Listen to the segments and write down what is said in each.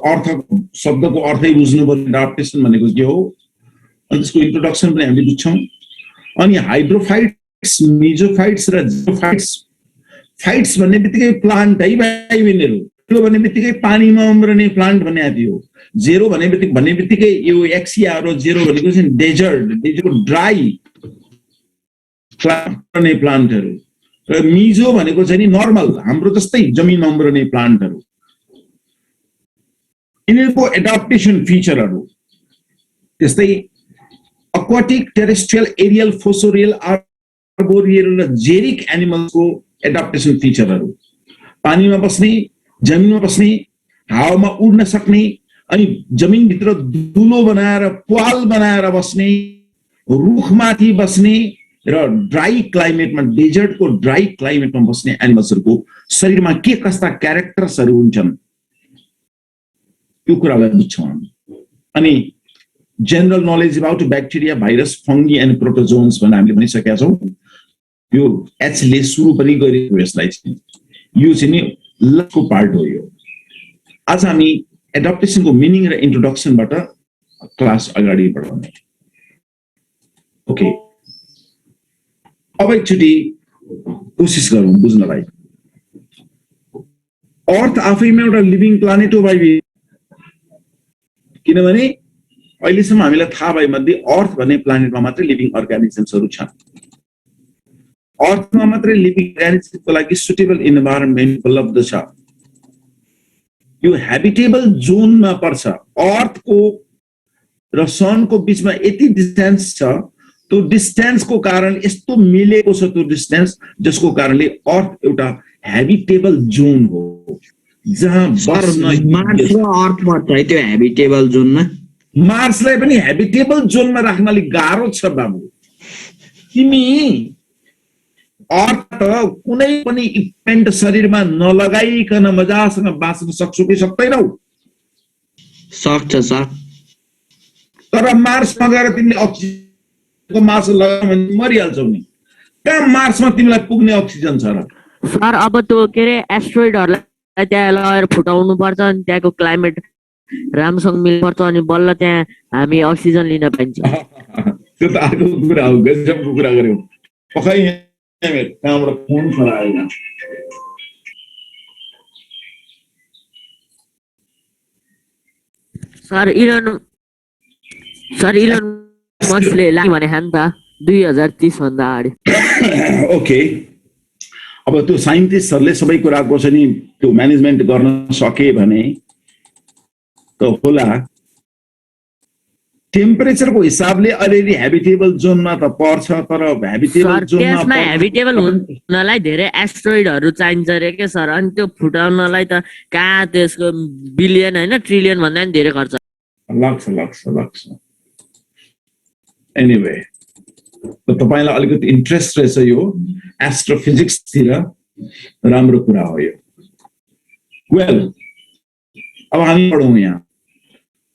अर्थ शब्दको अर्थै बुझ्नु पर्यो एडाप्टेसन भनेको के हो अनि त्यसको इन्ट्रोडक्सन पनि हामीले बुझ्छौँ अनि हाइड्रोफाइट्स मेजोफाइट्स र जियोफाइट्स फाइट्स भन्ने बित्तिकै प्लान्ट है भाइ बहिनीहरू त्यो भन्ने बित्तिकै पानीमा उम्रने प्लान्ट भन्ने थियो जेरो भन्ने बित्तिकै यो एक्सिया र जेरो भनेको चाहिँ डेजर्टको ड्राई प्लान्टहरू र मिजो भनेको चाहिँ नि नर्मल हाम्रो जस्तै जमिनमा उम्रने प्लान्टहरू यिनीहरूको एडाप्टेसन फिचरहरू त्यस्तै aquatic, terrestrial, aerial, fossorial, arboreal र जेरिक एनिमल्सको एडाप्टेसन फिचरहरू पानीमा बस्ने जमिनमा बस्ने हावामा उड्न सक्ने अनि जमिनभित्र दुलो बनाएर प्वाल बनाएर बस्ने रुखमाथि बस्ने र ड्राई क्लाइमेटमा डेजर्टको ड्राई क्लाइमेटमा बस्ने एनिमल्सहरूको शरीरमा के कस्ता क्यारेक्टर्सहरू हुन्छन् त्यो कुरालाई बुझ्छौँ अनि general knowledge about bacteria, virus, fungi and protozoans भनेर हामीले भनिसकेका छौँ यो एच ले सुरु पनि गरेको यसलाई चाहिँ यो चाहिँ नि लको पार्ट हो यो आज हामी एडाप्टेसनको मिनिङ र इन्ट्रोडक्सनबाट क्लास अगाडि बढाउने ओके अब एकचोटि कोसिस गरौँ बुझ्नलाई अर्थ आफैमा एउटा लिभिङ प्लानेट हो भाइ किनभने अहिलेसम्म हामीलाई थाहा भए मध्ये अर्थ भन्ने प्लानेटमा मात्रै लिभिङ अर्गानिजम्सहरू छन् अर्थमा मात्रै लिभिङ अर्गानिजमको लागि सुटेबल इन्भाइरोन्मेन्ट उपलब्ध छ यो हेबिटेबल जोनमा पर्छ अर्थको र सनको बीचमा यति डिस्टेन्स छ त्यो डिस्टेन्सको कारण यस्तो मिलेको छ त्यो डिस्टेन्स जसको कारणले अर्थ एउटा हेबिटेबल जोन हो जहाँ मार्स र अर्थमा छ त्यो हेबिटेबल जोनमा मार्सलाई पनि हेबिटेबल जोनमा राख्न अलिक गाह्रो छ बाबु तिमी अर्थ कुनै पनि इक्विपमेन्ट शरीरमा नलगाइकन मजासँग बाँच्न सक्छौ कि सक्दैनौ सक्छ सर तर मार्समा गएर तिमीले अक्सिजनको मास्क लगायो भने मरिहाल्छौ नि कहाँ मार्समा तिमीलाई पुग्ने अक्सिजन छ र सर अब त्यो के रे एस्ट्रोइडहरुलाई त्यहाँ लगाएर फुटाउनु पर्छ अनि त्यहाँको क्लाइमेट राम्रोसँग मिल्नुपर्छ अनि बल्ल त्यहाँ हामी अक्सिजन लिन पाइन्छ त्यो त अर्को कुरा हो गजबको कुरा गर्यौ पखै कहाँबाट फोन खरायो सर इलन मस्कले लाग्यो भने नि त 2030 भन्दा अगाडि ओके अब त्यो साइन्टिस्टहरुले सबै कुराको चाहिँ नि त्यो म्यानेजमेन्ट गर्न सके भने त होला टेम्परेचरको हिसाबले अलिअलि हेबिटेबल जोनमा त पर्छ तर हेबिटेबल जोनमा त्यसमा हेबिटेबल हुनलाई धेरै एस्ट्रोइडहरु चाहिन्छ रे के सर अनि त्यो फुटाउनलाई त कहाँ त्यसको बिलियन हैन ट्रिलियन भन्दा पनि धेरै खर्च लाग्छ एनीवे त तपाईलाई अलिकति इन्ट्रेस्ट रहेछ यो एस्ट्रोफिजिक्स तिर राम्रो कुरा हो यो वेल अब हामी पढौं यहाँ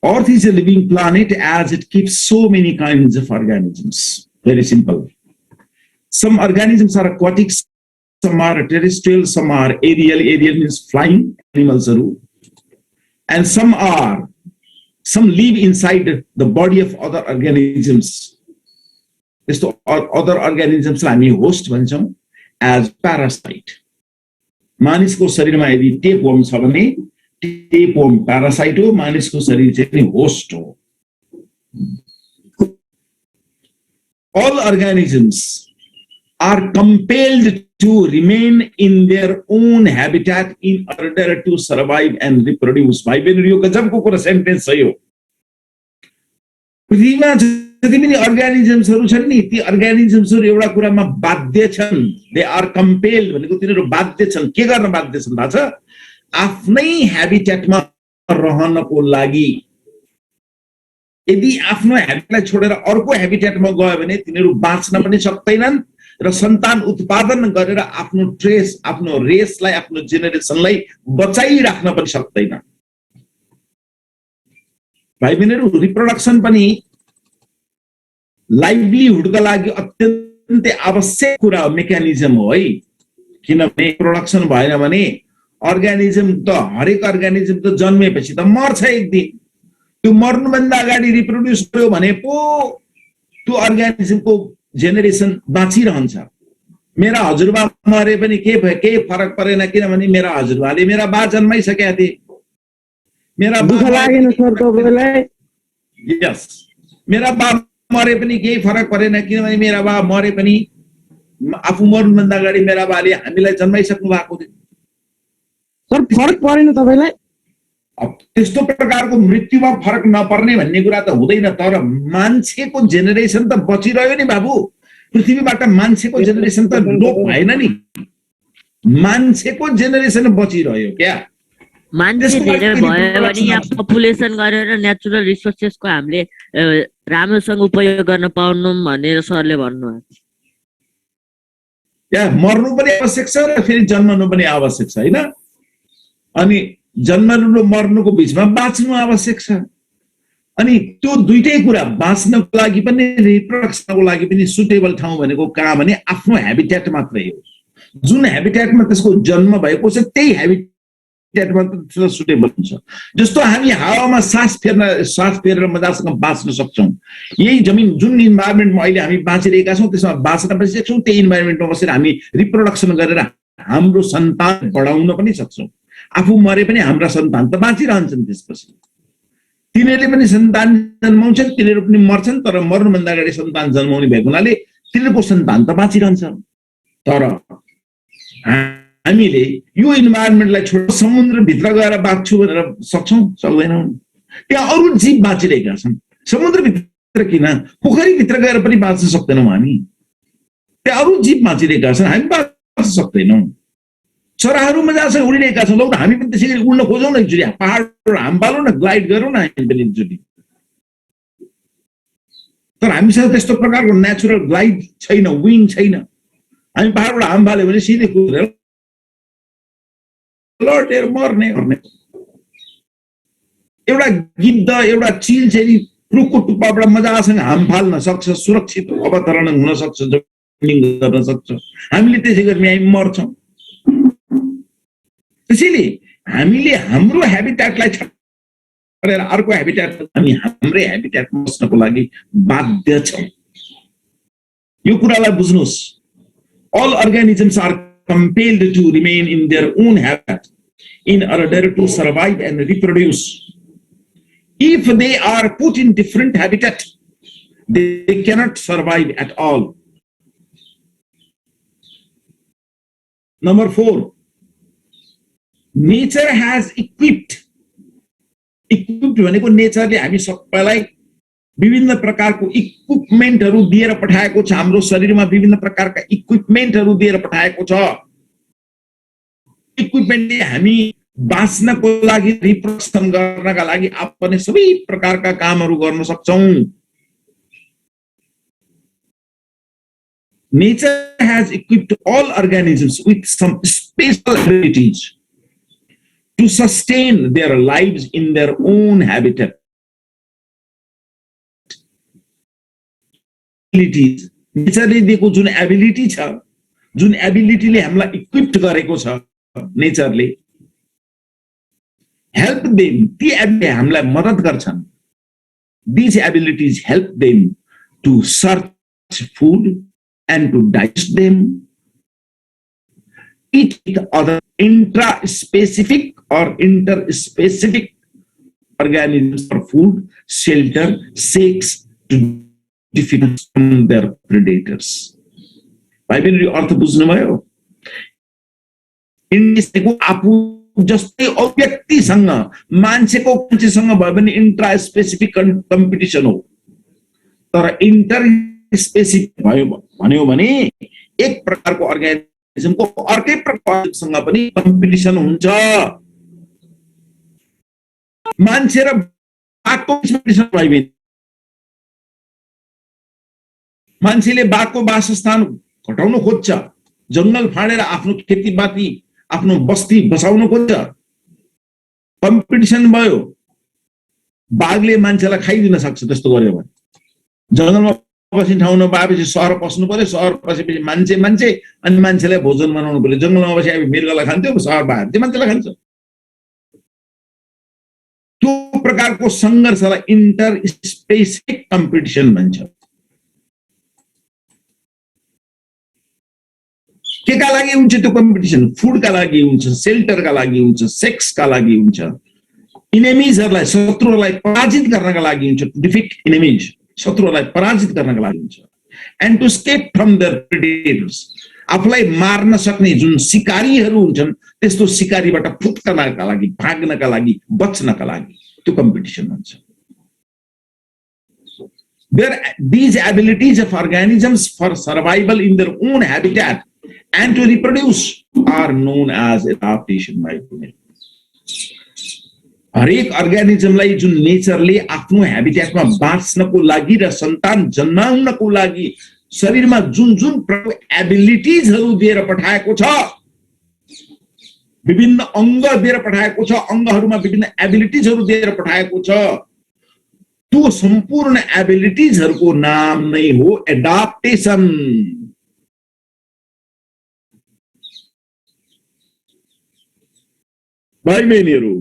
Earth is a living planet as it keeps so many kinds of organisms. Very simple. Some organisms are aquatic, some are terrestrial, some are aerial. Aerial means flying animals. And some live inside the body of other organisms. This to other organisms हामी host भन्छौं as parasite. मानिसको शरीरमा यदि tapeworm छ भने tapeworm parasite हो मानिसको शरीर चाहिँ होस्ट हो all organisms are compelled to remain in their own habitat in order to survive and reproduce भाइ बहिनी यो गजबको कुरा सेन्टेन्स छ यो पृथ्वीमा जति पनि अर्गानिजम्सहरु छन् नि ती अर्गानिजम्सहरु एउटा कुरामा बाध्य छन् दे आर कम्पेल्ड भनेको तिनीहरु बाध्य छन् के गर्न बाध्य छन् थाहा छ आफ्नै ह्याबिटेटमा रहनको लागि यदि आफ्नो ह्याबिटेटलाई छोडेर अर्को ह्याबिटेटमा गयो भने तिनीहरु बाँच्न पनि सक्दैनन् र सन्तान उत्पादन गरेर आफ्नो ट्रेस आफ्नो रेसलाई आफ्नो जेनेरेसनलाई बचाइराख्न पनि सक्दैनन् भाइ बहिनीहरु रिप्रोडक्सन पनि लाइभलीहुडका लागि अत्यन्तै आवश्यक कुरा हो मेकानिजम हो है किनभने प्रोडक्सन भएन भने अर्गानिजम त हरेक अर्गानिजम त जन्मेपछि त मर्छ एक दिन। त्यो मर्नुभन्दा अगाडि रिप्रोड्युस गर्यो भने पो त्यो अर्गानिजमको जेनेरेसन बाँचिरहन्छ। मेरा हजुरबा मरे पनि केही फरक परेन, किनभने मेरा हजुरबाले मेरा बा जन्माइसकेका थिए। मेरा दुःख लागेन सर तपाईलाई? यस, मेरा बा मरे पनि केही फरक परेन, किनभने मेरा बा मरे पनि आफू मर्नुभन्दा अगाडि मेरा बाले हामीलाई जन्माइसक्नु भएको थियो। सर फरक परेन तपाईलाई? अब त्यस्तो प्रकारको मृत्युमा फरक नपर्ने भन्ने कुरा त हुँदैन, तर मान्छेको जेनेरेसन त बचिरह्यो नि बाबु। पृथ्वीबाट मान्छेको जेनेरेसन त लोप भएन नि, मान्छेको जेनेरेसन बचिरह्यो क्या। मान्छे धेरै भयो भने यहाँ पपुलेसन गरेर नेचुरल रिसोर्सेसको हामीले राम्रोसँग उपयोग गर्न पाउनु भनेर सरले भन्नुभएको छ। त्यहाँ मर्नु पनि आवश्यक छ र फेरि जन्मनु पनि आवश्यक छ, होइन? अनि जन्मनु र मर्नुको बिचमा बाँच्नु आवश्यक छ। अनि त्यो दुईटै कुरा बाँच्नको लागि पनि रिप्रोडक्सनको लागि पनि सुटेबल ठाउँ भनेको कहाँ भने आफ्नो हेबिटेट मात्रै हो। जुन हेबिटेटमा त्यसको जन्म भएको छ त्यही हेबिटेटमा सुटेबल हुन्छ। जस्तो हामी हावामा सास फेरेर मजासँग बाँच्न सक्छौँ, यही जमिन जुन इन्भाइरोमेन्टमा अहिले हामी बाँचिरहेका छौँ त्यसमा बाँच्न पनि सक्छौँ, त्यही इन्भाइरोमेन्टमा बसेर हामी रिप्रोडक्सन गरेर हाम्रो सन्तान बढाउन पनि सक्छौँ। आफू मरे पनि हाम्रा सन्तान त बाँचिरहन्छन्, त्यसपछि तिनीहरूले पनि सन्तान जन्माउँछन्, तिनीहरू पनि मर्छन्, तर मर्नुभन्दा अगाडि सन्तान जन्माउने भएको हुनाले तिनीहरूको सन्तान त बाँचिरहन्छ। तर हामीले यो इन्भाइरोमेन्टलाई छोडेर समुद्रभित्र गएर बाँच्छु भनेर सक्छौँ? सक्दैनौँ। त्यहाँ अरू जीव बाँचिरहेका छन्, समुद्रभित्र किन, पोखरीभित्र गएर पनि बाँच्न सक्दैनौँ हामी। त्यहाँ अरू जीव बाँचिरहेका छन्, हामी बाँच्न सक्दैनौँ। चराहरू मजासँग उडिरहेका छौँ, लौ हामी पनि त्यसरी उड्न खोजौँ न एकचोटि, पहाडहरू हामपालौँ न, ग्लाइड गरौँ न हामी पनि एकचोटि। तर हामीसँग त्यस्तो प्रकारको नेचुरल ग्लाइड छैन, विङ छैन। हामी पहाडबाट हामफाल्यो भने सिधै कुदेर लडेर मर्ने। एउटा गिद्ध, एउटा चिल चाहिँ रुखको टुप्पाबाट मजासँग हाम फाल्न सक्छ, सुरक्षित अवतरण हुन सक्छ, जम्पिङ गर्न सक्छ। हामीले त्यसै गरी हामी मर्छौँ। त्यसैले हामीले हाम्रो हेबिटेटलाई छोडेर अर्को हेबिटेट, हामी हाम्रै हेबिटेटमा बस्नको लागि बाध्य छौँ। यो कुरालाई बुझ्नुहोस्। All organisms are compelled to remain in their own habitat in order to survive and reproduce. If they are put in different habitat, they cannot survive at all. Number 4, nature has equipped भनेको नेचरले हामी सबैलाई विभिन्न प्रकारको इक्विपमेन्टहरू दिएर पठाएको छ। हाम्रो शरीरमा विभिन्न प्रकारका इक्विपमेन्टहरू दिएर पठाएको छ। इक्विपमेन्टले हामी बाँच्नको लागि, रिप्रोडक्सन गर्नका लागि आफ्नै सबै प्रकारका कामहरू गर्न सक्छौँ। Nature has equipped all organisms with some special abilities to sustain their lives in their own habitat. नेचरले दिएको जुन एबिलिटी छ, जुन एबिलिटीले हामीलाई इक्विप्ड गरेको छ नेचरले, हेल्प देम, ती एबिलिटी हामीलाई मद्दत गर्छन्। These abilities help them to search food and to digest them, eat other intra-specific or inter-specific organisms for food, shelter, sex, to defend from their predators. भाइ बहिनीहरु अर्थ बुझ्नुभयो? इन्डिसको आफू जस्तै व्यक्तिसँग, मान्छेसँग भयो भने इन्ट्रा स्पेसिफिक कम्पिटिसन हो। तर इन्टर स्पेसिफिक भयो भन्यो भने एक प्रकारको अर्गानिजमको अर्कै प्रकारसँग पनि कम्पिटिसन हुन्छ। मान्छे र बाघको कम्पिटिसन भयो भने मान्छेले बाघको वासस्थान घटाउन खोज्छ, जंगल फाडेर आफ्नो खेतीपाती, आफ्नो बस्ती बसाउन खोज्छ। कम्पिटिसन भयो, बाघले मान्छेलाई खाइदिन सक्छ। त्यस्तो गर्यो भने जंगलमा बस्ने ठाउँ नपाएपछि सहर पस्नु पर्यो, सहर पसेपछि मान्छे अनि मान्छेलाई भोजन बनाउनु पर्यो। जङ्गलमा बसे अब मृगलाई खान्थ्यो, सहर बाहिर त्यो मान्छेलाई खान्छ। त्यो प्रकारको सङ्घर्षलाई इन्टर स्पेसिफिक कम्पिटिसन भन्छ। केका लागि हुन्छ त्यो कम्पिटिसन? फुडका लागि हुन्छ, सेल्टरका लागि हुन्छ, सेक्सका लागि हुन्छ, इनेमिजहरूलाई शत्रुहरूलाई पराजित गर्नका लागि हुन्छ, डिफिट इनेमिज शत्रुहरूलाई पराजित गर्नका लागि हुन्छ, and to escape from their predators आफूलाई मार्न सक्ने जुन सिकारीहरू हुन्छन् त्यस्तो सिकारीबाट फुत्कनका लागि, भाग्नका लागि, बच्नका लागि त्यो कम्पिटिसन हुन्छ। These abilities of organisms for survival in their own habitat and to reproduce are known as adaptation by human. हरेक अर्गानिजमलाई जुन नेचरले आफ्नो ह्याबिट्याटमा बाँच्नको लागि र सन्तान जन्माउनको लागि शरीरमा जुन जुन एबिलिटिजहरू दिएर पठाएको छ, विभिन्न अङ्ग दिएर पठाएको छ, अङ्गहरूमा विभिन्न एबिलिटिजहरू दिएर पठाएको छ, त्यो सम्पूर्ण एबिलिटिजहरूको नाम नै हो एडाप्टेसन। भाइ बहिनीहरू,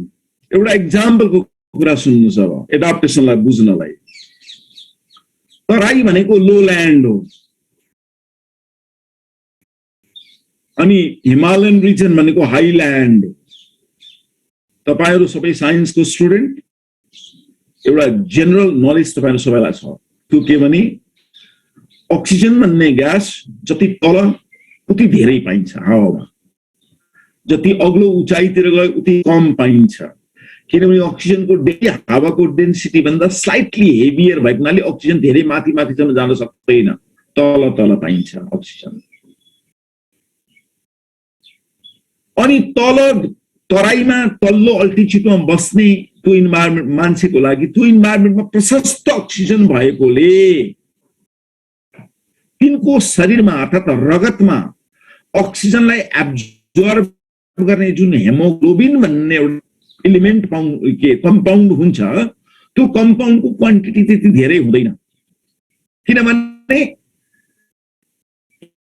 एउटा एक्जाम्पलको कुरा सुन्नुहोस् अब एडाप्टेसनलाई बुझ्नलाई। तराई भनेको लो ल्यान्ड हो अनि हिमालयन रिजन भनेको हाई ल्यान्ड हो। तपाईहरु सबै साइन्सको स्टुडेन्ट, एउटा जेनरल नलेज तपाईहरु सबैलाई छ। त्यो के भने अक्सिजन भन्ने ग्यास जति तल उति धेरै पाइन्छ हावामा, जति अग्लो उचाइतिर गए उति कम पाइन्छ, किनभने अक्सिजनको हावाको डेन्सिटी भन्दा स्लाइटली हेभियर भएको हुनाले अक्सिजन धेरै माथि माथिसम्म जान सक्दैन, तल तल पाइन्छ अक्सिजन। अनि तल तराईमा तल्लो अल्टिट्युडमा बस्ने त्यो इन्भाइरोमेन्ट मान्छेको लागि त्यो इन्भाइरोमेन्टमा प्रशस्त अक्सिजन भएकोले तिनको शरीरमा अर्थात् रगतमा अक्सिजनलाई एब्जर्ब गर्ने जुन हेमोग्लोबिन भन्ने एउटा एलिमेन्ट कम्पाउन्ड हुन्छ, त्यो कम्पाउन्डको क्वान्टिटी त्यति धेरै हुँदैन, किनभने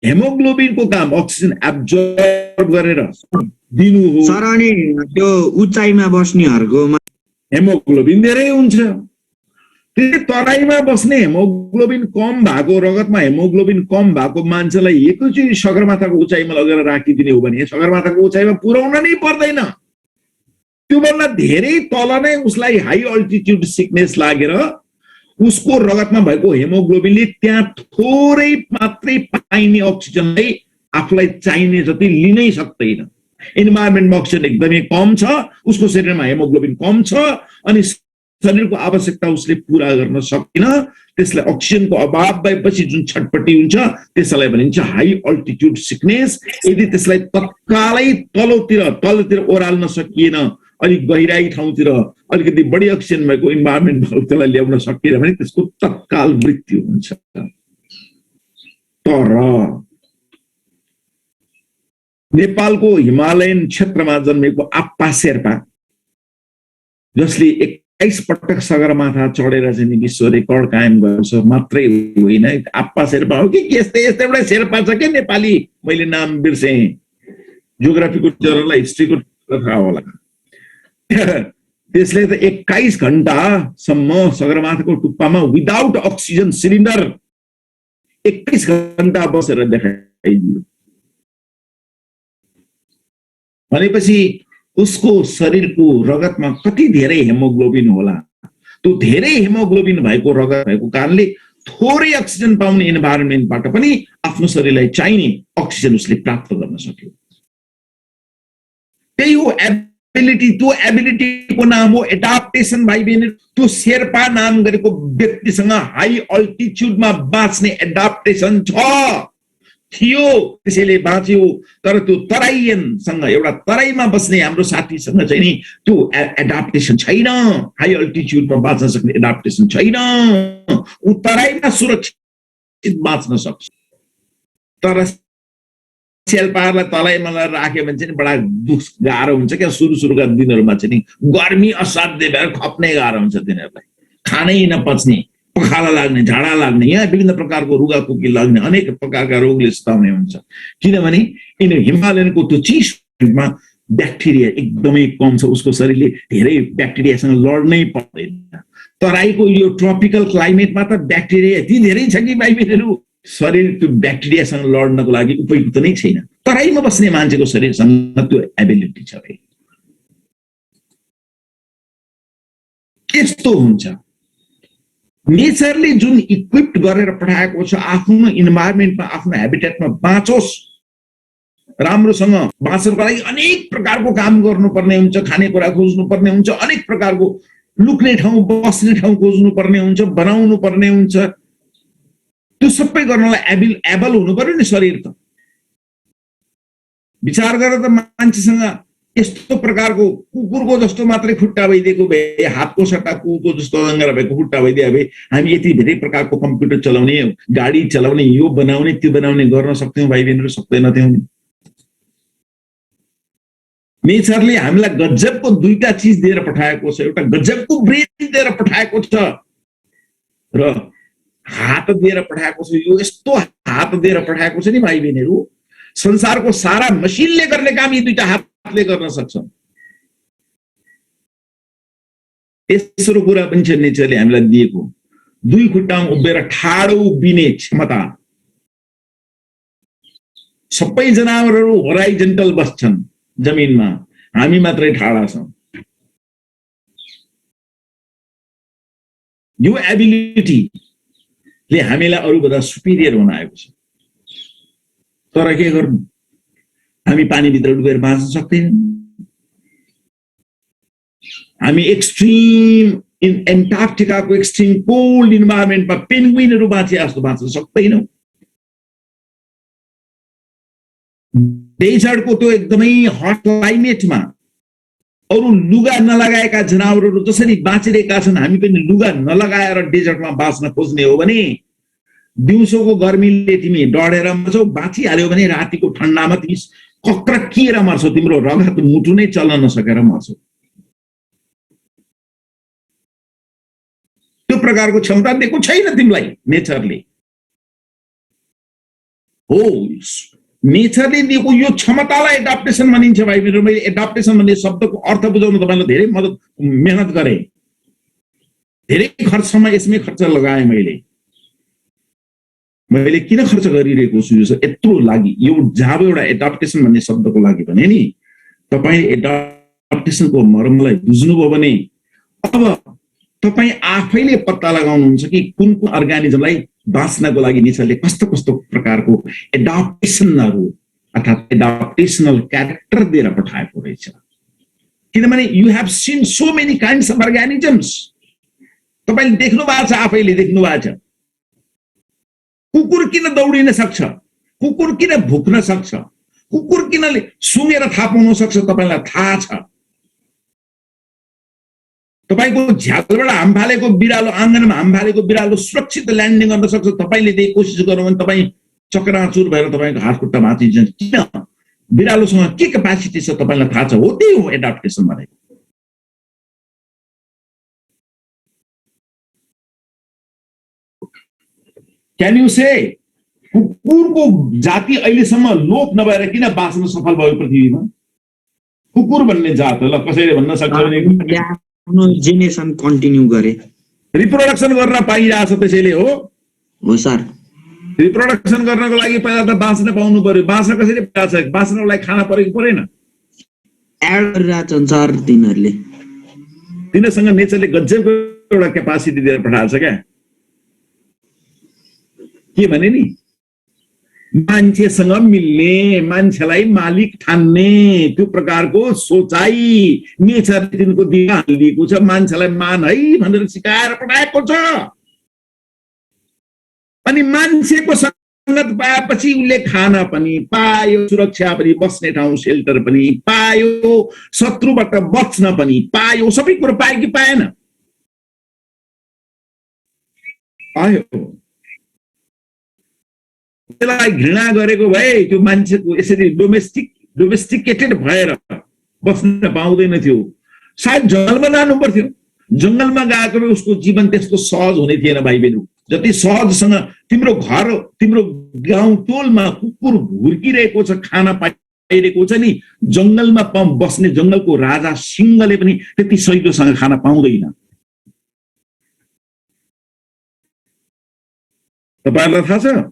हेमोग्लोबिनको काम अक्सिजन एब्जर्ब गरेर दिनु हो। सर अनि त्यो उचाइमा बस्नेहरुकोमा हेमोग्लोबिन धेरै हुन्छ। त्यसले तराईमा बस्ने हेमोग्लोबिन कम भएको, रगतमा हेमोग्लोबिन कम भएको मान्छेलाई एकैचोटि सगरमाथाको उचाइमा लगेर राखिदिने हो भने सगरमाथाको उचाइमा पुर्याउन नै पर्दैन। त्योभन्दा धेरै तल नै उसलाई हाई अल्टिट्युड सिकनेस लागेर उसको रगतमा भएको हेमोग्लोबिनले त्यहाँ थोरै मात्रै पाइने अक्सिजनलाई आफूलाई चाहिने जति लिनै सक्दैन। इन्भाइरोमेन्टमा अक्सिजन एकदमै कम छ, उसको शरीरमा हेमोग्लोबिन कम छ अनि शरीरको आवश्यकता उसले पूरा गर्न सकिन। त्यसलाई अक्सिजनको अभाव भएपछि जुन छटपटी हुन्छ त्यसलाई भनिन्छ हाई अल्टिट्युड सिकनेस। यदि त्यसलाई तत्कालै तलतिर ओह्राल्न सकिएन, अलिक गहिराई ठाउँतिर अलिकति बढी अक्सिजन भएको इन्भाइरोमेन्ट त्यसलाई ल्याउन सकिएन भने त्यसको तत्काल मृत्यु हुन्छ। तर नेपालको हिमालयन क्षेत्रमा जन्मेको आप्पा शेर्पा, जसले 21 पटक सगरमाथा चढेर चाहिँ विश्व रेकर्ड कायम गर्छ मात्रै होइन, आप्पा शेर्पा हो कि यस्तै यस्तै एउटा शेर्पा छ के नेपाली, मैले नाम बिर्सेँ, जियोग्राफीको टिचरलाई हिस्ट्रीको थाहा होला। त्यसले त 21 घण्टासम्म सगरमाथाको टुप्पामा विदाउट अक्सिजन सिलिन्डर 21 घण्टा बसेर देखाइदियो। भनेपछि उसको शरीरको रगतमा कति धेरै हेमोग्लोबिन होला। त्यो धेरै हेमोग्लोबिन भएको रगत भएको कारणले थोरै अक्सिजन पाउने इन्भाइरोमेन्टबाट पनि आफ्नो शरीरलाई चाहिने अक्सिजन उसले प्राप्त गर्न सक्यो। त्यही हो एबिलिटी। त्यो एबिलिटीको नाम हो एडाप्टेसन। भाइ बहिनी, त्यो शेर्पा नाम गरेको व्यक्तिसँग हाई अल्टिट्युडमा बाँच्ने एडाप्टेसन थियो, त्यसैले बाँच्यो। तर त्यो तराइयनसँग, एउटा तराईमा बस्ने हाम्रो साथीसँग चाहिँ नि त्यो एडाप्टेसन छैन, हाई अल्टिट्युडमा बाँच्न सक्ने एडाप्टेसन छैन। ऊ तराईमा सुरक्षित बाँच्न सक्छ, तर शेर्पाहरूलाई तराईमा राख्यो भने चाहिँ बडा दुख गाह्रो हुन्छ क्या। सुरुका दिनहरूमा चाहिँ नि गर्मी असाध्य भएर खप्ने गाह्रो हुन्छ, तिनीहरूलाई खानै नपच्ने, पखाला लाग्ने, झाडा लाग्ने, यहाँ विभिन्न प्रकारको रुगाखोकी लाग्ने, अनेक प्रकारका रोगले सताउने हुन्छ। किनभने यिनी हिमालयनको त्यो चिसोमा ब्याक्टेरिया एकदमै कम छ, उसको शरीरले धेरै ब्याक्टेरियासँग लड्नै पर्दैन। तराईको यो ट्रपिकल क्लाइमेटमा त ब्याक्टेरिया यति धेरै छ कि भाइ बहिनीहरू, शरीर त्यो ब्याक्टेरियासँग लड्नको लागि उपयुक्त नै छैन। तराईमा बस्ने मान्छेको शरीरसँग त्यो एबिलिटी छ। यस्तो हुन्छ, नेचरले जुन इक्विप्ड गरेर पठाएको छ आफ्नो इन्भाइरोमेन्टमा, आफ्नो हेबिटेटमा बाँचोस्, राम्रोसँग बाँच्नको लागि अनेक प्रकारको काम गर्नुपर्ने हुन्छ, खानेकुरा खोज्नुपर्ने हुन्छ, अनेक प्रकारको लुक्ने ठाउँ, बस्ने ठाउँ खोज्नुपर्ने हुन्छ, बनाउनु पर्ने हुन्छ। त्यो सबै गर्नलाई एबल हुनु पर्यो नि शरीर त। विचार गरेर त मान्छेसँग यस्तो प्रकारको कुकुरको जस्तो मात्रै खुट्टा भइदिएको भए, हातको सट्टा कुकुरको जस्तो अङ्गारा भएको खुट्टा भइदिए भए हामी यति धेरै प्रकारको कम्प्युटर चलाउने, गाडी चलाउने, यो बनाउने त्यो बनाउने गर्न सक्थ्यौँ भाइ बहिनीहरू? सक्दैनथ्यौँ नि। नेचरले हामीलाई गजबको दुईटा चिज दिएर पठाएको छ, एउटा गजबको ब्रेन दिएर पठाएको छ र हात दिएर पठाएको छ। यो यस्तो हात दिएर पठाएको छ नि भाइ बहिनीहरू, संसारको सारा मसिनले गर्ने काम यी दुईटा हातले गर्न सक्छ। तेस्रो कुरा पनि छ नेचरले हामीलाई दिएको, दुई खुट्टामा उभिएर ठाडो उभिने क्षमता। सबै जनावरहरू होराइजेन्टल बस्छन् जमिनमा, हामी मात्रै ठाडा छौँ। यो एबिलिटीले हामीलाई अरूभन्दा सुपिरियर बनाएको छ। तर के गर्नु, हामी पानीभित्र डुबेर बाँच्न सक्दैनौँ। हामी एक्सट्रिम एन्टार्क्टिकाको एक्सट्रिम कोल्ड इन्भाइरोमेन्टमा पेन्गुइनहरू बाँचे जस्तो बाँच्न सक्दैनौँ। डेजर्टको त्यो एकदमै हट क्लाइमेटमा अरू लुगा नलगाएका जनावरहरू जसरी बाँचिरहेका छन्, हामी पनि लुगा नलगाएर डेजर्टमा बाँच्न खोज्ने हो भने दिउँसोको गर्मीले तिमी डढेर मर्छौ, बाँचिहाल्यो भने रातिको ठन्डामा तिमी कक्रकिएर मर्छौ, तिम्रो रगत मुटु नै चल्न नसकेर मर्छौ। त्यो प्रकारको क्षमता दिएको छैन तिमीलाई नेचरले। हो, नेचरले दिएको यो क्षमतालाई एडाप्टेसन भनिन्छ भाइ बहिनीहरू। मैले एडाप्टेसन भन्ने शब्दको अर्थ बुझाउन तपाईँलाई धेरै मेहनत गरेँ, धेरै खर्चमा यसमै खर्च लगाएँ। मैले किन खर्च गरिरहेको छु यो यत्रो लागि? यो जब एउटा एडाप्टेसन भन्ने शब्दको लागि भने नि, तपाईँ एडाप्टेसनको मर्मलाई बुझ्नुभयो भने अब तपाईँ आफैले पत्ता लगाउनुहुन्छ कि कुन कुन अर्गानिजमलाई बाँच्नको लागि नेचरले कस्तो कस्तो प्रकारको एडाप्टेसनहरू अर्थात् एडाप्टेसनल क्यारेक्टर दिएर पठाएको रहेछ। किनभने you have seen so many kinds of organisms. तपाईँले देख्नु भएको छ, आफैले देख्नु भएको छ। कुकुर किन दौडिन सक्छ, कुकुर किन भुक्न सक्छ, कुकुर किन सुँगेर थाहा पाउन सक्छ, तपाईँलाई थाहा छ। तपाईँको झ्यालबाट हाम फालेको बिरालो, आँगनमा हाम फालेको बिरालो सुरक्षित ल्यान्डिङ गर्न सक्छ। तपाईँले त्यही कोसिस गर्नु भने तपाईँ चक्राचुर भएर तपाईँको हात खुट्टा भाँचिन्छ। किन? बिरालोसँग के क्यापासिटी छ तपाईँलाई थाहा छ। हो, त्यही हो एडाप्टेसन भनेको। क्यान यु से कुकुरको जाति अहिलेसम्म लोप नभएर किन बाँच्न सफल भयो पृथ्वीमा? कुकुर भन्ने जात, ल कसैले भन्न सक्छ भने आफ्नो जेनेरेसन कन्टिन्यू गरे, रिप्रोडक्सन गर्न पाइरहेछ, त्यसैले हो सर। रिप्रोडक्सन गर्नको लागि पहिला त बाँच्न पाउनु पर्यो। बाँच्न कसरी पाइरहेछ? बाँच्नको लागि खाना परेको परेन? एड गरिरहेछन् सर तिनीहरूले। तिनीसँग नेचरले गजबको एउटा क्यापासिटी दिएर पठाएको छ क्या। के भने नि, मान्छेसँग मिल्ने, मान्छेलाई मालिक ठान्ने त्यो प्रकारको सोचाइ नेचरले तिनको दिमा हालिदिएको छ। मान्छेलाई मान है भनेर सिकाएर पठाएको छ। अनि मान्छेको सङ्गत पाएपछि उसले खाना पनि पायो, सुरक्षा पनि, बस्ने ठाउँ सेल्टर पनि पायो, शत्रुबाट बच्न पनि पायो। सबै कुरो पायो कि पाएन? पायो। त्यसलाई घृणा गरेको भए त्यो मान्छेको यसरी डोमेस्टिकेटेड भएर बस्न पाउँदैन थियो। सायद जलमा जानु पर्थ्यो। जंगलमा गएको भए उसको जीवन त्यस्तो सहज हुने थिएन भाइ बहिनी। जति सहजसँग तिम्रो घर तिम्रो गाउँ टोलमा कुकुर भुर्किरहेको छ, खाना पाइरहेको छ नि, जंगलमा बस्ने जंगलको राजा सिंहले पनि त्यति सजिलोसँग खाना पाउँदैन। तपाईहरुलाई थाहा छ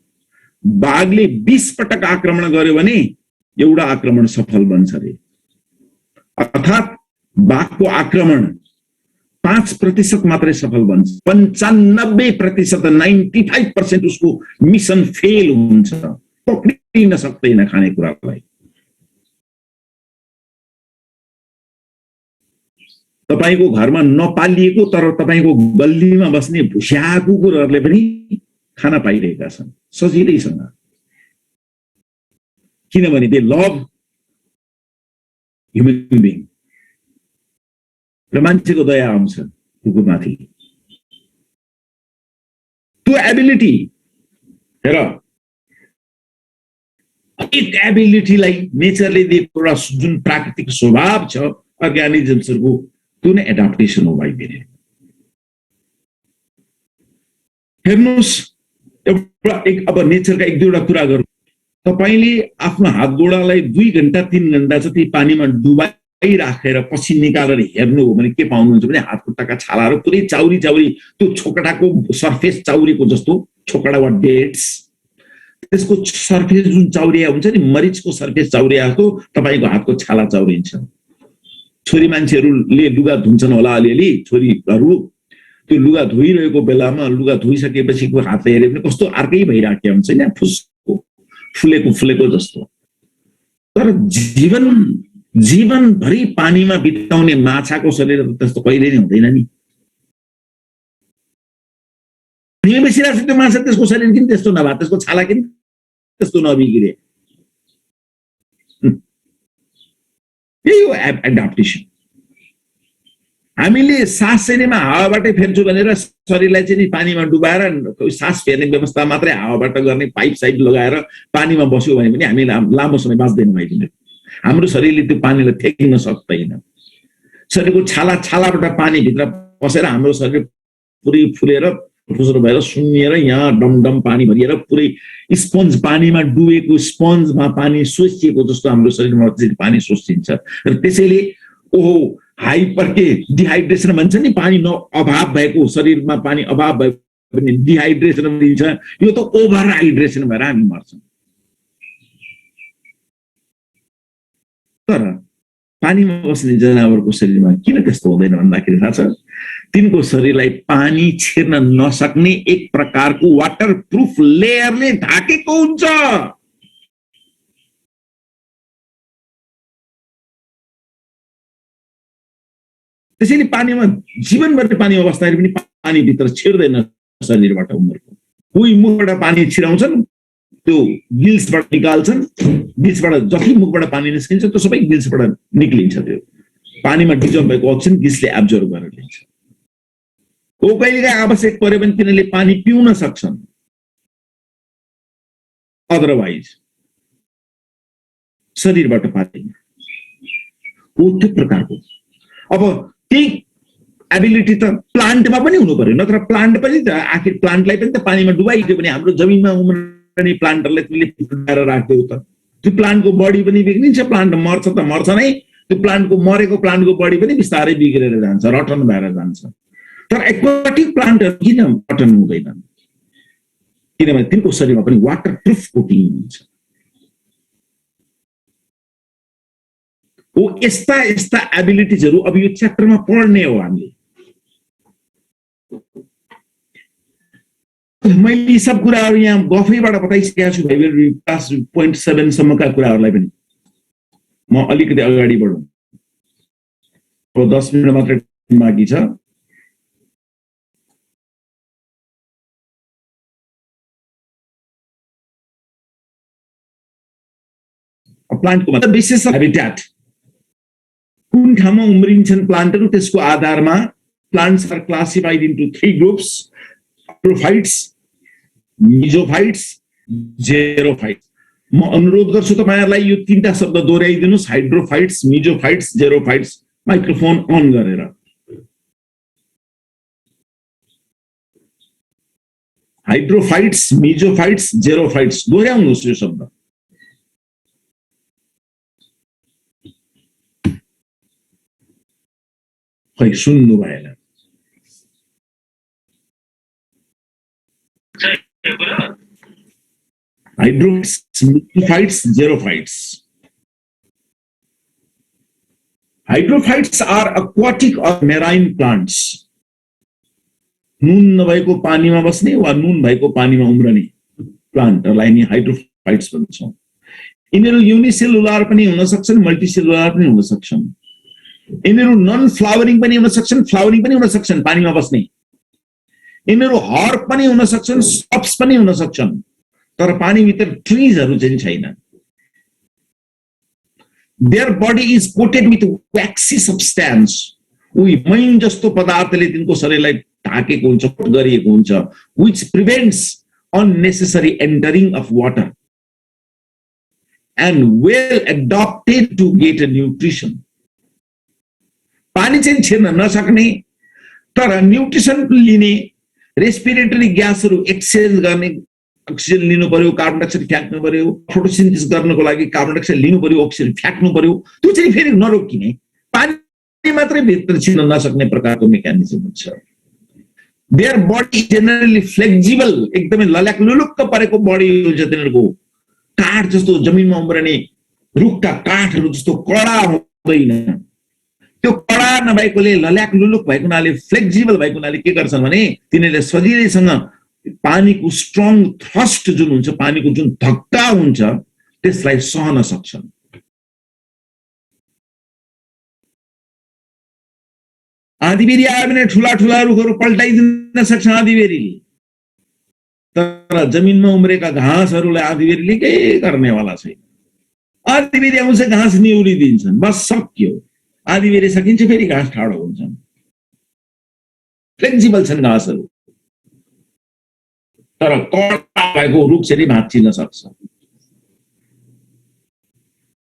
बाघले 20 पटक आक्रमण गर्यो भने एउटा आक्रमण सफल बन्छ रे। अर्थात् बाघको आक्रमण 5% मात्रै सफल बन्छ, 95% 95% उसको मिशन फेल हुन्छ, पक्रिन सक्दैन खानेकुरालाई। तपाईको घरमा नपालिएको तर तपाईको गल्लीमा बस्ने भुस्या कुकुरहरूले पनि खाना पाइरहेका छन् सजिलैसँग, किनभने दे लभ ह्युमन बिङ र मान्छेको दया आउँछ कुकुरमाथि। त्यो एबिलिटी हेर, एक एबिलिटीलाई नेचरले दिएको एउटा जुन प्राकृतिक स्वभाव छ अर्गानिजम्सहरुको, त्यो नै एडाप्टेसन हो भाइ बहिनी। हेर्नुस् अब नेचरका एक दुईवटा कुरा गरौँ। तपाईले आफ्नो हात गोडालाई 2 घण्टा 3 घण्टा जति पानीमा डुबाइराखेर पछि निकालेर हेर्नु हो भने के पाउनुहुन्छ भने हात खुट्टाका छालाहरू पुरै चाउरी चाउरी, त्यो छोकडाको सर्फेस चाउरीको जस्तो छोकडा वा डेट्स, त्यसको सर्फेस जुन चाउरिया हुन्छ नि, मरिचको सर्फेस चाउरिया जस्तो तपाईको हातको छाला चाउरिन्छ। छोरी मान्छेहरूले लुगा धुन्छन् होला अलिअलि, छोरीहरू त्यो लुगा धोइरहेको बेलामा लुगा धोइसकेपछिको हात हेर्यो भने कस्तो अर्कै भइराखेको हुन्छ नि, फुसको फुलेको फुलेको जस्तो। तर जीवनभरि पानीमा बिताउने माछाको शरीर त्यस्तो कहिले नै हुँदैन नि। पानीमा बसिरहेको छ त्यो माछा, त्यसको शरीर किन त्यस्तो नभए, त्यसको छाला किन त्यस्तो नबिग्रे? यही हो एडाप्टेसन। हामीले सास चाहिँ हावाबाटै फेर्छु भनेर शरीरलाई चाहिँ पानीमा डुबाएर सास फेर्ने व्यवस्था मात्रै हावाबाट गर्ने पाइप साइप लगाएर पानीमा बस्यो भने पनि हामी लामो समय बाँच्दैनौँ भाइले। हाम्रो शरीरले त्यो पानीलाई ठेक्न सक्दैन। शरीरको छालाबाट पानी भित्र पसेर हाम्रो शरीर पुरै फुलेर फुसरो भएर सुन्निएर यहाँ डमडम पानी भरिएर पुरै स्पन्ज पानीमा डुबेको स्पन्जमा पानी सोचिएको जस्तो हाम्रो शरीरमा पानी सोचिन्छ। र त्यसैले ओहो हाइपर के डिहाइड्रेसन भन्छ नि, पानी अभाव भएको शरीरमा पानी अभाव भयो भने डिहाइड्रेसन दिन्छ। यो त ओभर हाइड्रेसन भएर हामी मर्छौँ। तर पानीमा बस्ने जनावरको शरीरमा किन त्यस्तो हुँदैन भन्दाखेरि थाहा छ, तिनको शरीरलाई पानी छिर्न नसक्ने एक प्रकारको वाटर प्रुफ लेयरले ढाकेको हुन्छ। त्यसैले पानीमा जीवनभरि पानीमा बस्दाखेरि पनि पानीभित्र छिर्दैन शरीरबाट उनीहरूको। कोही मुखबाट पानी छिराउँछन्, त्यो गिल्सबाट निकाल्छन्, गिल्सबाट जति मुखबाट पानी निस्किन्छ त्यो सबै गिल्सबाट निक्लिन्छ। त्यो पानीमा डिजल्भ भएको अक्सिजन गिल्सले एब्जर्भ गरेर लिन्छ। कहिलेकाहीँ आवश्यक पर्यो भने तिनीहरूले पानी पिउन सक्छन्, अदरवाइज शरीरबाट पाइदैन। त्यो प्रकारको अब त्यही एबिलिटी त प्लान्टमा पनि हुनु पर्यो, नत्र प्लान्ट पनि त आखिर प्लान्टलाई पनि त पानीमा डुबाइदियो भने हाम्रो जमिनमा उम्रने प्लान्टहरूलाई तिमीले डुबाएर राख्दियौ त त्यो प्लान्टको बडी पनि बिग्रिन्छ, प्लान्ट मर्छ त मर्छ नै, त्यो प्लान्टको मरेको प्लान्टको बडी पनि बिस्तारै बिग्रेर जान्छ, रटन भएर जान्छ। तर एक्वाटिक प्लान्टहरू किन रटन हुँदैनन्? किनभने तिनको शरीरमा पनि वाटर प्रुफ कोटिङ हुन्छ। हो यस्ता यस्ता एबिलिटिजहरू अब यो च्याप्टरमा पढ्ने हो हामीले। मैले सब कुराहरू यहाँ गफैबाट बताइसकेको छु भाइ, क्लास पोइन्ट 7 सम्मका कुराहरूलाई पनि म अलिकति अगाडि बढौँ। अब 10 मिनट मात्र बाँकी छ। प्लान्टको मतलब विशेष हेबिट्याट, कुन ठाउँमा उम्रिन्छन् प्लान्टहरू त्यसको आधारमा plants are classified into 3 groups: hydrophytes, mesophytes, xerophytes. म अनुरोध गर्छु तपाईहरुलाई यो 3टा शब्द दोहोर्याइदिनुस्: hydrophytes, mesophytes, xerophytes. Microphone on गरेर हाइड्रोफाइट्स, मिजोफाइट्स, जेरोफाइट्स, दोहोऱ्याउनुहोस् यो शब्द। खै सुन्नु भएन। Hydrophytes, mesophytes, xerophytes. Hydrophytes are aquatic or marine plants. नुन नभएको पानीमा बस्ने वा नुन भएको पानीमा उम्रने प्लान्टहरूलाई नि हाइड्रोफाइट्स भन्छौँ। यिनीहरू युनिसेलुलर पनि हुन सक्छन्, मल्टिसेलुलर पनि हुन सक्छन्। यिनीहरू नन फ्लावरिङ पनि हुन सक्छन्, फ्लावरिङ पनि हुन सक्छन्, पानीमा बस्ने। यिनीहरू हर्ब पनि हुन सक्छन्, सप्स पनि हुन सक्छन्, तर पानीभित्र ट्रिजहरू चाहिँ छैन। Their body is coated with waxy substance. उही मैन जस्तो पदार्थले तिनको शरीरलाई ढाकेको हुन्छ, गरिएको हुन्छ, which prevents unnecessary entering of water and well adapted to get a nutrition. पानी चाहिँ छिर्न नसक्ने तर न्युट्रिसन लिने, रेस्पिरेटरी ग्यासहरू एक्सचेन्ज गर्ने, अक्सिजन लिनु पर्यो, कार्बन डाइअक्साइड फ्याँक्नु पर्यो, फोटोसिन्थेसिस गर्नको लागि कार्बन डाइअक्साइड लिनु पर्यो, अक्सिजन फ्याँक्नु पर्यो, त्यो चाहिँ फेरि नरोकिने, पानी मात्रै भित्र छिर्न नसक्ने प्रकारको मेकानिजम हुन्छ। देयर बडी जेनरली फ्लेक्सिबल, एकदमै लल्याक लुलुक्क परेको बडी हुन्छ तिनीहरूको। काठ जस्तो जमिनमा उम्रने रुखका काठहरू जस्तो कडा हुँदैन। त्यो कडा नभएकोले, लल्याक लुलुक भएको हुनाले, फ्लेक्सिबल भएको हुनाले के गर्छन् भने तिनीहरूले सजिलैसँग पानीको स्ट्रङ थ्रस्ट जुन हुन्छ, पानीको जुन धक्का हुन्छ त्यसलाई सहन सक्छन्। आँधीबेहरी आयो भने ठुला ठुला रुखहरू पल्टाइदिन सक्छ आँधीबेहरीले, तर जमिनमा उम्रेका घाँसहरूलाई आँधीबेहरीले केही गर्नेवाला छैन। आँधीबेहरी आउँछ, घाँस निहुरिदिन्छन्, बस सक्यो। आँधीबेहरी सकिन्छ, फेरि घाँस ठाडो हुन्छन्। फ्लेक्सिबल छन् घाँसहरू, तर कडा भएको रुख चाहिँ भाँचिन सक्छ।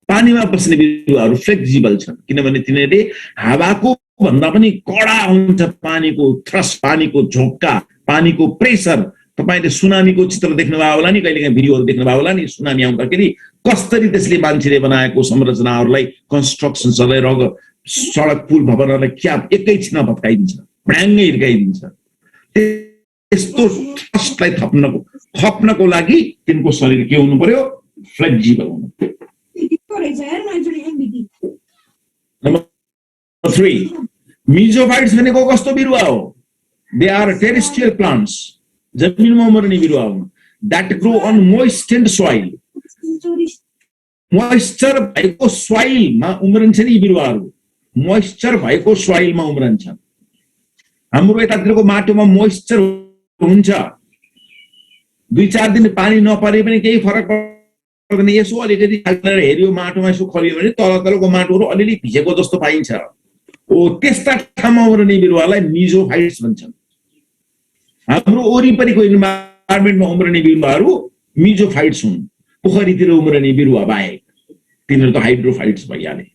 पानीमा बस्ने बिरुवाहरू फ्लेक्सिबल छन् किनभने तिनीहरूले हावाको भन्दा पनि कडा हुन्छ पानीको थ्रस्ट, पानीको झोक्का, पानीको प्रेसर। तपाईले सुनामीको चित्र देख्नुभयो होला नि, कहिलेकाहीँ भिडियोहरू देख्नुभयो होला नि, सुनामी आउँदाखेरि कसरी त्यसले मान्छेले बनाएको संरचनाहरूलाई, कन्स्ट्रक्सन्सहरूलाई, सडक पुल भवनहरूलाई क्या एकैछिनमा भत्काइदिन्छ, भ्याङ्गै हिर्काइदिन्छ। त्यस्तो थ्रस्टलाई थप्नको लागि तिनको शरीर के हुनु पर्यो? फ्लेक्सिबल हुनु। Number 3, मेसोफाइट्स भनेको कस्तो बिरुवा हो? दे आर टेरेस्ट्रियल प्लान्ट्स, जमिनमा उम्रने बिरुवा हुन्। That grow on moistened soil, moisture भएको सोइलमा उम्रन्छन् यी बिरुवाहरू। मोइस्चर भएको सोइलमा उम्रन्छन्। हाम्रो यतातिरको माटोमा मोइस्चर हुन्छ, 2-4 दिन पानी नपरे पनि केही फरक पर्दैन। यसो अलिकति हेरियो माटोमा यसो खरियो भने तलको माटोहरू अलिअलि भिजेको जस्तो पाइन्छ। त्यस्ता ठाउँमा उम्रने बिरुवालाई मेसोफाइट्स भन्छन्। हाम्रो वरिपरिको इन्भाइरोमेन्टमा उम्रने बिरुवाहरू मेसोफाइट्स हुन्। पोखरीतिर उम्रने बिरुवा बाहेक तिनीहरू त hydrophytes भइहाले।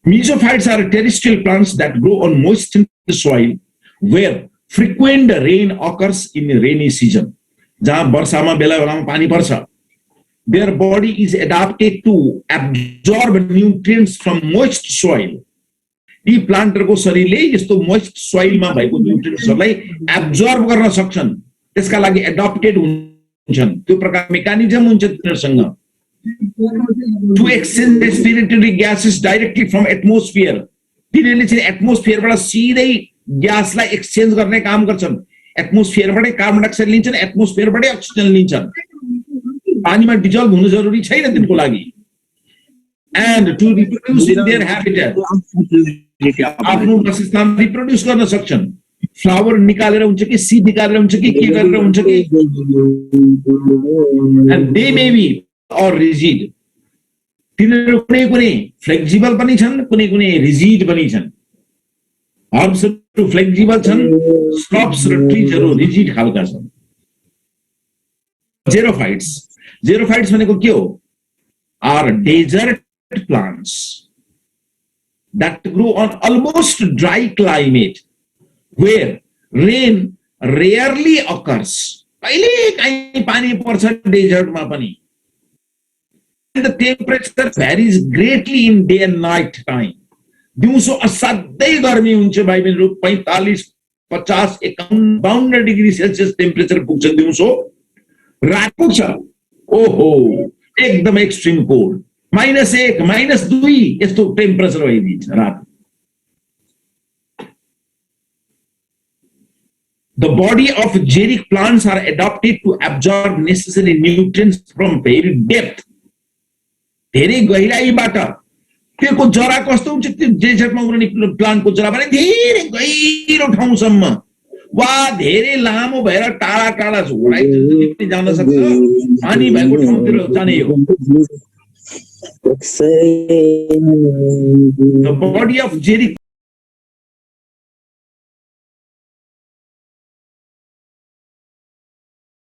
Mesophytes are terrestrial plants that grow on moistened soil where frequent rain occurs in rainy season. जहाँ वर्षामा बेला बेलामा पानी पर्छ। Their body is adapted to absorb nutrients from moist soil. यी प्लान्टहरुको शरीरले यस्तो मोइस्ट सोइलमा भएको न्युट्रिएन्ट्सहरुलाई एब्जर्ब गर्न सक्छन्। त्यसका लागि एडाप्टेड हुन्छन्। त्यो प्रकार मेकानिजम हुन्छ तिनीहरुसँग। To exchange respiratory gases directly from atmosphere. तिनीहरूले चाहिँ एटमोस्फियरबाट सिधै ग्यासलाई एक्सचेन्ज गर्ने काम गर्छन्। एटमोस्फियरबाटै कार्बन डाइअक्साइड लिन्छन्, एटमोस्फियरबाटै अक्सिजन लिन्छन्। पानीमा डिजल्भ हुनु जरुरी छैन तिनको लागि। And to reproduce in their habitat. आफ्नो वासस्थान रिप्रोड्युस गर्न सक्छन्। फ्लावर निकालेर हुन्छ कि सीड निकालेर हुन्छ कि के गरेर हुन्छ कि। And they may be or rigid. तिनीहरू कुनै फ्लेक्सिबल पनि छन्, कुनै रिजिड पनि छन्। हर्ब्सहरू फ्लेक्सिबल छन्, स्क्रब्स र ट्रीजहरू रिजिड खालका छन्। जेरोफाइट्स भनेको के हो? Are desert plants that grow on almost dry climate where rain rarely occurs, कहिले काहीँ पानी पर्छ डेजर्टमा पनि. The temperature varies greatly in day and night time. दिउँसो असाध्यै गर्मी हुन्छ भाइ बहिनीहरू, 45, 50, 51 डिग्री सेल्सियस टेम्परेचर पुग्छ दिउँसो. रात पुग्छ ओहो एकदम एक्सट्रिम कोल्ड, -1, -2 यस्तो टेम्परेचर भइदिन्छ रात. The body of xeric plants are adapted to absorb necessary nutrients from very depth. धेरै गहिराईबाट. त्यसको जरा कस्तो हुन्छ, त्यो डेजर्टमा उम्रने प्लान्टको जरा भने धेरै गहिरो ठाउँसम्म वा धेरै लामो भएर टाढा टाढा झोडाइ जान सक्छ, पानी भएको ठाउँतिर जाने हो. The body of xeric